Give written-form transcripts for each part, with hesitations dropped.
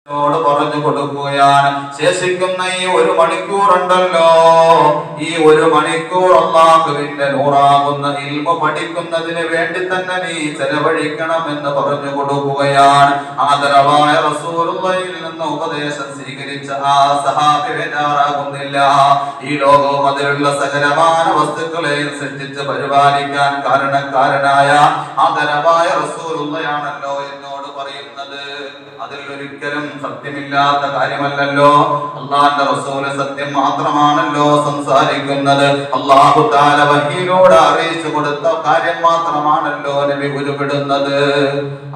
പറഞ്ഞു കൊടുക്കുകയാണ്. ശേഷിക്കുന്ന ഈ 1 മണിക്കൂറുണ്ടല്ലോ, ഈ 1 മണിക്കൂർ അല്ലാഹുവിന്റെ നൂറാകുന്ന ഇൽമു പഠിക്കുന്നതിന് വേണ്ടി തന്നെ നീ ചെലവഴിക്കണം എന്ന് പറഞ്ഞു കൊടുക്കുകയാണ്. ആദരവായ റസൂലുള്ളാഹിയിൽ നിന്ന് ഉപദേശം സ്വീകരിച്ച ആ സഹാബി ബേജാറാകുന്നില്ല. ഈ ലോകവും അതിലുള്ള സകലമാന വസ്തുക്കളെയും സൃഷ്ടിച്ച് പരിപാലിക്കാൻ കാരണക്കാരനായ ആദരവായ റസൂലുള്ളാഹിയാണല്ലോ എന്നോട് പറയുന്നത്. അതിൽ ഒരിക്കലും സത്യമില്ലാത്ത കാര്യമല്ലല്ലോ. അല്ലാഹുവിന്റെ റസൂൽ സത്യം മാത്രമാണല്ലോ സംസാരിക്കുന്നത്. അല്ലാഹു തആല വഹീയിലൂടെ അറിയിച്ചു കൊടുത്ത കാര്യം മാത്രമാണല്ലോ നബി ഉരുവിടുന്നത്.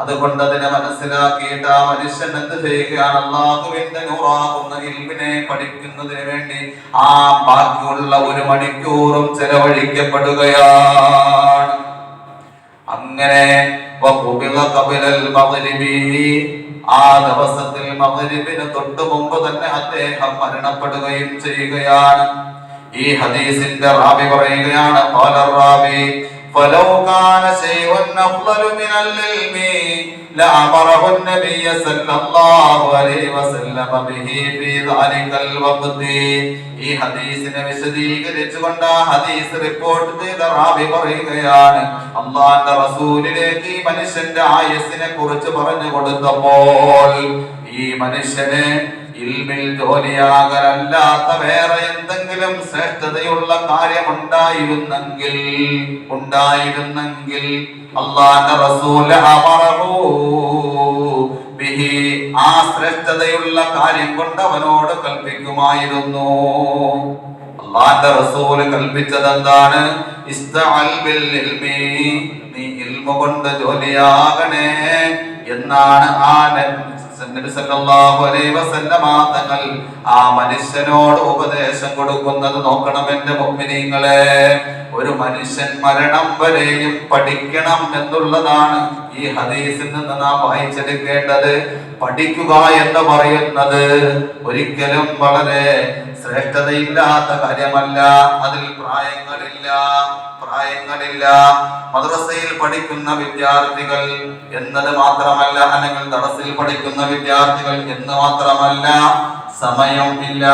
അതുകൊണ്ട് അതിനെ മനസ്സിലാക്കിയിട്ട് ആ മനുഷ്യൻ എന്ത് ചെയ്യുകയാണ്? അല്ലാഹുവിന്റെ നൂറാകുന്ന ഇൽമിനെ പഠിക്കുന്നതിന് വേണ്ടി ആ ബാക്കിയുള്ള 1 മണിക്കൂറും ചെലവഴിക്കപ്പെടുകയാണ്. അങ്ങനെ ആ ദിവസത്തിൽ മഗ്‌രിബിന് തൊട്ട് മുമ്പ് തന്നെ അദ്ദേഹം മരണപ്പെടുകയും ചെയ്യുകയാണ്. ഈ ഹദീസിന്റെ റാവി പറയുകയാണ്, ഖാല റാവി ഫലൗ കാന ശൈഉൻ അഫ്ളലു മിനൽ ഇൽമി ലഅമറഹു നബിയ സല്ലല്ലാഹു അലൈഹി വസല്ലം ബിഹി ഫീ ദാലികൽ വഖ്തി. ഈ ഹദീസിനെ വിശദീകരിച്ചുകൊണ്ട് ആ ഹദീസ് റിപ്പോർട്ട് ചെയ്ത റാവി പറയുകയാണ്, അല്ലാഹുവിന്റെ റസൂലിലേക്ക് ഈ മനുഷ്യന്റെ ആയുസ്സിനെ കുറിച്ച് പറഞ്ഞു കൊടുത്തപ്പോൾ ഈ മനുഷ്യന് ഇൽമിൽ ജോലിയാകലല്ലാത്ത വേറെ എന്തെങ്കിലും ശ്രേഷ്ഠതയുള്ള കാര്യം ഉണ്ടായിരുന്നെങ്കിൽ അല്ലാഹുവിന്റെ റസൂൽ അമറഹു ബിഹി, ആ ശ്രേഷ്ഠതയുള്ള കാര്യം കൊണ്ട് അവനോട് കൽപ്പിക്കുമായിരുന്നു. അല്ലാഹുവിന്റെ റസൂൽ കൽപ്പിച്ചത് എന്താണ്? ഇസ്തഅൽ ബിൽ ഇൽമി, നീ ഇൽമു കൊണ്ട് ജോലിയാകണേ എന്നാണ് ആ നബി സല്ലല്ലാഹു അലൈഹി വസല്ലമ തങ്ങൾ ആ മനുഷ്യനോട് ഉപദേശം കൊടുക്കുന്നത്. നോക്കണം എന്റെ മുഅ്മിനീങ്ങളെ, ഒരു മനുഷ്യൻ മരണം വരെയും പഠിക്കണം എന്നുള്ളതാണ് ഈ ഹദീസിൽ നിന്ന് നാം വായിച്ചെടുക്കേണ്ടത്. പഠിക്കുക എന്ന് പറയുന്നത് ഒരിക്കലും വളരെ ശ്രേഷ്ഠതയില്ലാത്ത കാര്യമല്ല. അതിൽ പ്രായങ്ങളില്ല. മദ്രസയിൽ പഠിക്കുന്ന വിദ്യാർത്ഥികൾ എന്നത് മാത്രമല്ല, അല്ലെങ്കിൽ ദർസിൽ പഠിക്കുന്ന വിദ്യാർത്ഥികൾ എന്ന് മാത്രമല്ല, സമയം ഇല്ല.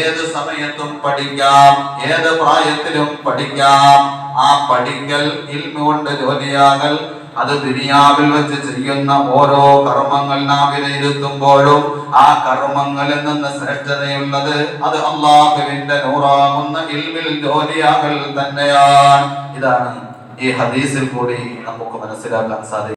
ഏത് സമയത്തും പഠിക്കാം, ഏത് പ്രായത്തിലും പഠിക്കാം. ആ പഠിക്കൽ, ഇൽമു കൊണ്ട് ജോലിയാകൽ, അത് ദുനിയാവിൽ വെച്ച് ചെയ്യുന്ന ഓരോ കർമ്മങ്ങൾ നാം വിലയിരുത്തുമ്പോഴും ആ കർമ്മങ്ങളിൽ നിന്ന് ശ്രേഷ്ഠതയുള്ളത് അത് അല്ലാഹുവിന്റെ നൂറാകുന്ന ഇൽമിൽ ജോലിയാകൽ തന്നെയാണ്. ഇതാണ് ഈ ഹദീസിൽ കൂടി നമുക്ക് മനസ്സിലാക്കാൻ സാധിക്കും.